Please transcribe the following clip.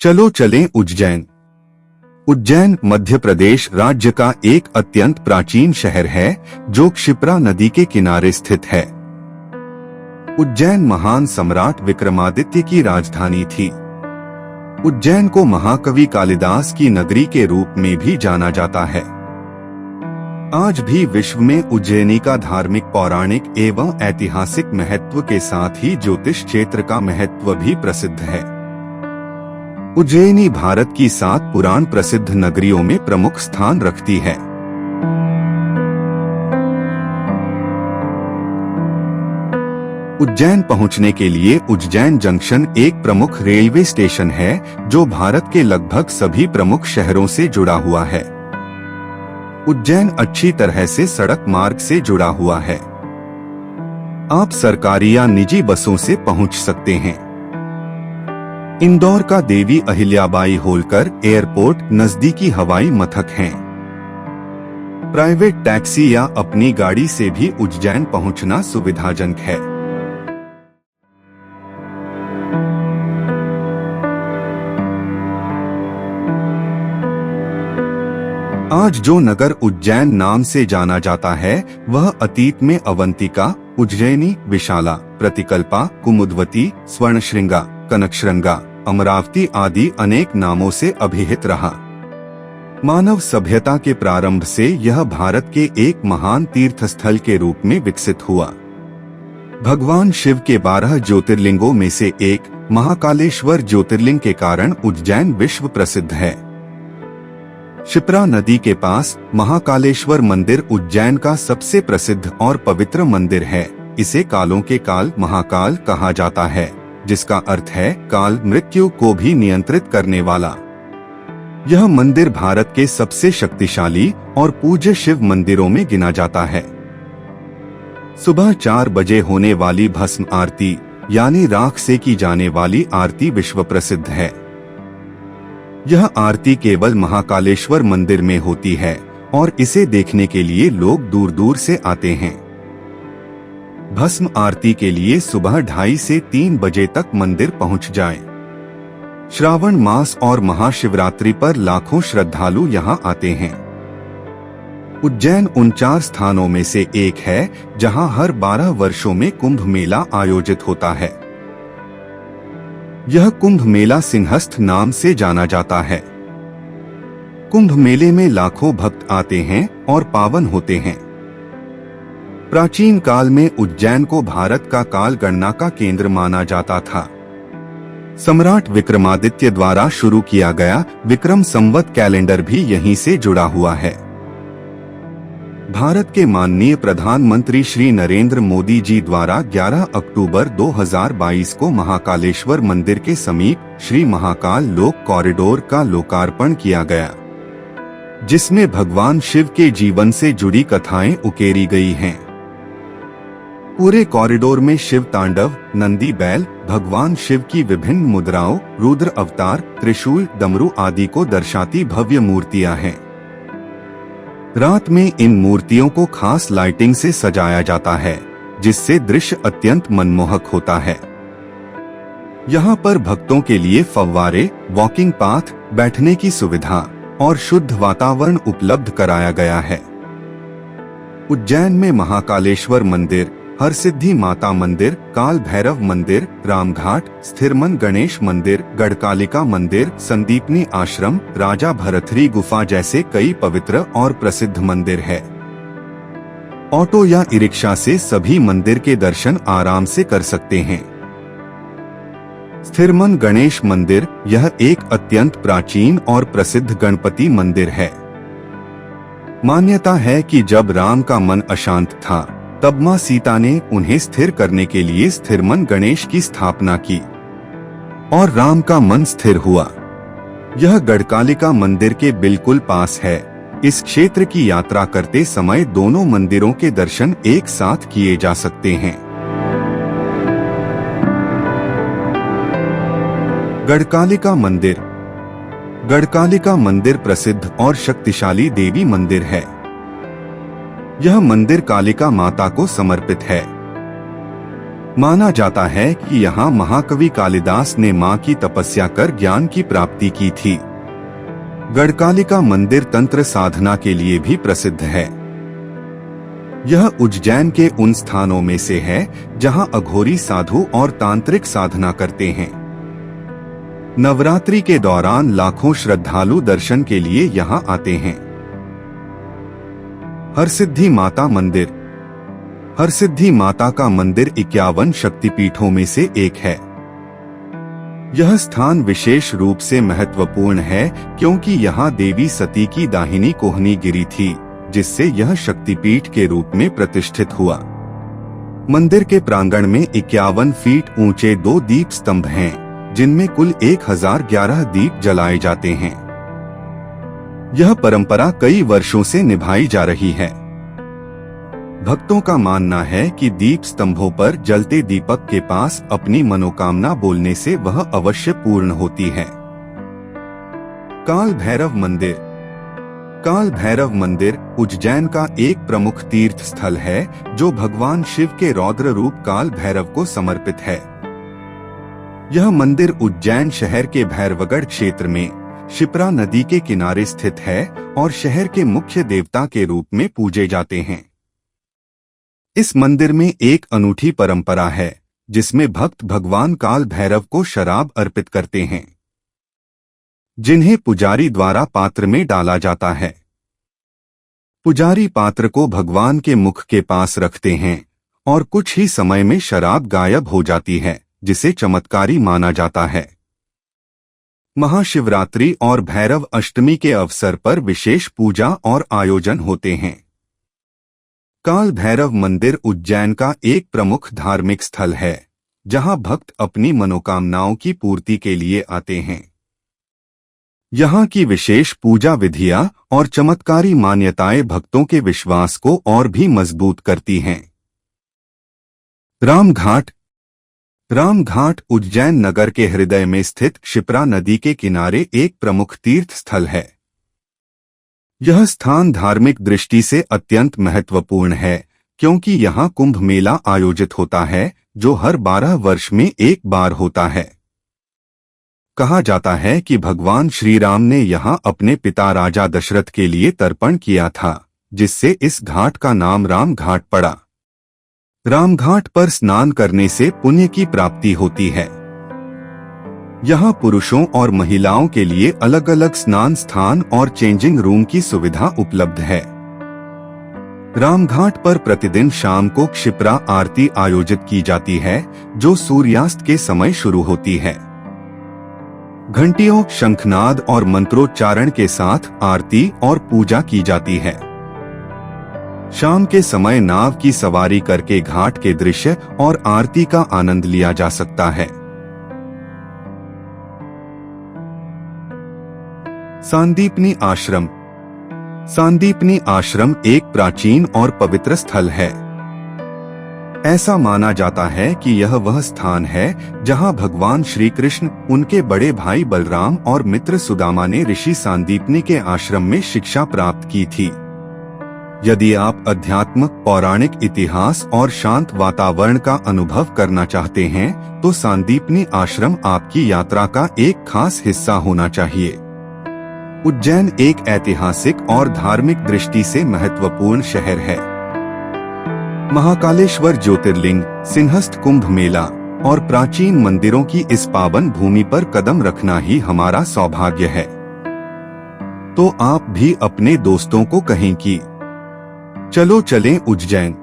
चलो चलें उज्जैन। उज्जैन मध्य प्रदेश राज्य का एक अत्यंत प्राचीन शहर है जो क्षिप्रा नदी के किनारे स्थित है। उज्जैन महान सम्राट विक्रमादित्य की राजधानी थी। उज्जैन को महाकवि कालिदास की नगरी के रूप में भी जाना जाता है। आज भी विश्व में उज्जैनी का धार्मिक, पौराणिक एवं ऐतिहासिक महत्व के साथ ही ज्योतिष क्षेत्र का महत्व भी प्रसिद्ध है। उज्जैनी भारत की 7 पुराण प्रसिद्ध नगरियों में प्रमुख स्थान रखती है। उज्जैन पहुंचने के लिए उज्जैन जंक्शन एक प्रमुख रेलवे स्टेशन है जो भारत के लगभग सभी प्रमुख शहरों से जुड़ा हुआ है। उज्जैन अच्छी तरह से सड़क मार्ग से जुड़ा हुआ है। आप सरकारी या निजी बसों से पहुंच सकते हैं। इंदौर का देवी अहिल्याबाई होलकर एयरपोर्ट नजदीकी हवाई मथक हैं। प्राइवेट टैक्सी या अपनी गाड़ी से भी उज्जैन पहुंचना सुविधाजनक है। आज जो नगर उज्जैन नाम से जाना जाता है वह अतीत में अवंतिका, उज्जैनी, विशाला, प्रतिकल्पा, कुमुदवती, स्वर्णश्रृंगा, कनकश्रृंगा, अमरावती आदि अनेक नामों से अभिहित रहा। मानव सभ्यता के प्रारंभ से यह भारत के एक महान तीर्थस्थल के रूप में विकसित हुआ। भगवान शिव के 12 ज्योतिर्लिंगों में से एक महाकालेश्वर ज्योतिर्लिंग के कारण उज्जैन विश्व प्रसिद्ध है। क्षिप्रा नदी के पास महाकालेश्वर मंदिर उज्जैन का सबसे प्रसिद्ध और पवित्र मंदिर है। इसे कालों के काल महाकाल कहा जाता है, जिसका अर्थ है काल, मृत्यु को भी नियंत्रित करने वाला। यह मंदिर भारत के सबसे शक्तिशाली और पूज्य शिव मंदिरों में गिना जाता है। सुबह 4 बजे होने वाली भस्म आरती यानी राख से की जाने वाली आरती विश्व प्रसिद्ध है। यह आरती केवल महाकालेश्वर मंदिर में होती है और इसे देखने के लिए लोग दूर दूर से आते हैं। भस्म आरती के लिए सुबह 2:30 से 3 बजे तक मंदिर पहुंच जाएं। श्रावण मास और महाशिवरात्रि पर लाखों श्रद्धालु यहां आते हैं। उज्जैन उन 4 स्थानों में से एक है जहां हर 12 वर्षों में कुंभ मेला आयोजित होता है। यह कुंभ मेला सिंहस्थ नाम से जाना जाता है। कुंभ मेले में लाखों भक्त आते हैं और पावन होते हैं। प्राचीन काल में उज्जैन को भारत का काल गणना का केंद्र माना जाता था। सम्राट विक्रमादित्य द्वारा शुरू किया गया विक्रम संवत कैलेंडर भी यहीं से जुड़ा हुआ है। भारत के माननीय प्रधानमंत्री श्री नरेंद्र मोदी जी द्वारा 11 अक्टूबर 2022 को महाकालेश्वर मंदिर के समीप श्री महाकाल लोक कॉरिडोर का लोकार्पण किया गया, जिसमें भगवान शिव के जीवन से जुड़ी कथाएं उकेरी गई हैं। पूरे कॉरिडोर में शिव तांडव, नंदी बैल, भगवान शिव की विभिन्न मुद्राओं, रुद्र अवतार, त्रिशूल, डमरू आदि को दर्शाती भव्य मूर्तियां हैं। रात में इन मूर्तियों को खास लाइटिंग से सजाया जाता है, जिससे दृश्य अत्यंत मनमोहक होता है। यहाँ पर भक्तों के लिए फव्वारे, वॉकिंग पाथ, बैठने की सुविधा और शुद्ध वातावरण उपलब्ध कराया गया है। उज्जैन में महाकालेश्वर मंदिर, हरसिद्धि माता मंदिर, काल भैरव मंदिर, रामघाट, स्थिरमन गणेश मंदिर, गढ़कालिका मंदिर, संदीपनी आश्रम, राजा भरथरी गुफा जैसे कई पवित्र और प्रसिद्ध मंदिर है। ऑटो या ई रिक्शा से सभी मंदिर के दर्शन आराम से कर सकते हैं। स्थिरमन गणेश मंदिर यह एक अत्यंत प्राचीन और प्रसिद्ध गणपति मंदिर है। मान्यता है कि जब राम का मन अशांत था तब मां सीता ने उन्हें स्थिर करने के लिए स्थिरमन गणेश की स्थापना की और राम का मन स्थिर हुआ। यह गढ़कालिका मंदिर के बिल्कुल पास है। इस क्षेत्र की यात्रा करते समय दोनों मंदिरों के दर्शन एक साथ किए जा सकते हैं। गढ़कालिका मंदिर। गढ़कालिका मंदिर प्रसिद्ध और शक्तिशाली देवी मंदिर है। यह मंदिर कालिका माता को समर्पित है। माना जाता है कि यहाँ महाकवि कालिदास ने मां की तपस्या कर ज्ञान की प्राप्ति की थी। गढ़कालिका मंदिर तंत्र साधना के लिए भी प्रसिद्ध है। यह उज्जैन के उन स्थानों में से है जहां अघोरी साधु और तांत्रिक साधना करते हैं। नवरात्रि के दौरान लाखों श्रद्धालु दर्शन के लिए यहां आते हैं। हरसिद्धि माता मंदिर। हरसिद्धि माता का मंदिर 51 शक्तिपीठों में से एक है। यह स्थान विशेष रूप से महत्वपूर्ण है क्योंकि यहाँ देवी सती की दाहिनी कोहनी गिरी थी, जिससे यह शक्तिपीठ के रूप में प्रतिष्ठित हुआ। मंदिर के प्रांगण में 51 फीट ऊंचे 2 दीप स्तंभ हैं, जिनमें कुल 1011 दीप जलाए जाते हैं। यह परंपरा कई वर्षों से निभाई जा रही है। भक्तों का मानना है कि दीप स्तंभों पर जलते दीपक के पास अपनी मनोकामना बोलने से वह अवश्य पूर्ण होती है। काल भैरव मंदिर। काल भैरव मंदिर उज्जैन का एक प्रमुख तीर्थ स्थल है जो भगवान शिव के रौद्र रूप काल भैरव को समर्पित है। यह मंदिर उज्जैन शहर के भैरवगढ़ क्षेत्र में शिप्रा नदी के किनारे स्थित है और शहर के मुख्य देवता के रूप में पूजे जाते हैं। इस मंदिर में एक अनूठी परंपरा है जिसमें भक्त भगवान काल भैरव को शराब अर्पित करते हैं, जिन्हें पुजारी द्वारा पात्र में डाला जाता है। पुजारी पात्र को भगवान के मुख के पास रखते हैं और कुछ ही समय में शराब गायब हो जाती है, जिसे चमत्कारी माना जाता है। महाशिवरात्रि और भैरव अष्टमी के अवसर पर विशेष पूजा और आयोजन होते हैं। काल भैरव मंदिर उज्जैन का एक प्रमुख धार्मिक स्थल है, जहां भक्त अपनी मनोकामनाओं की पूर्ति के लिए आते हैं। यहाँ की विशेष पूजा विधियां और चमत्कारी मान्यताएं भक्तों के विश्वास को और भी मजबूत करती हैं। रामघाट। रामघाट उज्जैन नगर के हृदय में स्थित शिप्रा नदी के किनारे एक प्रमुख तीर्थ स्थल है। यह स्थान धार्मिक दृष्टि से अत्यंत महत्वपूर्ण है क्योंकि यहाँ कुंभ मेला आयोजित होता है, जो हर 12 वर्ष में एक बार होता है। कहा जाता है कि भगवान श्री राम ने यहाँ अपने पिता राजा दशरथ के लिए तर्पण किया था, जिससे इस घाट का नाम राम घाट पड़ा। रामघाट पर स्नान करने से पुण्य की प्राप्ति होती है। यहाँ पुरुषों और महिलाओं के लिए अलग अलग स्नान स्थान और चेंजिंग रूम की सुविधा उपलब्ध है। रामघाट पर प्रतिदिन शाम को क्षिप्रा आरती आयोजित की जाती है, जो सूर्यास्त के समय शुरू होती है। घंटियों, शंखनाद और मंत्रोच्चारण के साथ आरती और पूजा की जाती है। शाम के समय नाव की सवारी करके घाट के दृश्य और आरती का आनंद लिया जा सकता है। सांदीपनी आश्रम। सांदीपनी आश्रम एक प्राचीन और पवित्र स्थल है। ऐसा माना जाता है कि यह वह स्थान है जहां भगवान श्री कृष्ण, उनके बड़े भाई बलराम और मित्र सुदामा ने ऋषि सांदीपनी के आश्रम में शिक्षा प्राप्त की थी। यदि आप अध्यात्म, पौराणिक इतिहास और शांत वातावरण का अनुभव करना चाहते हैं, तो सांदीपनी आश्रम आपकी यात्रा का एक खास हिस्सा होना चाहिए। उज्जैन एक ऐतिहासिक और धार्मिक दृष्टि से महत्वपूर्ण शहर है। महाकालेश्वर ज्योतिर्लिंग, सिंहस्थ कुंभ मेला और प्राचीन मंदिरों की इस पावन भूमि पर कदम रखना ही हमारा सौभाग्य है। तो आप भी अपने दोस्तों को कहें कि चलो चलें उज्जैन।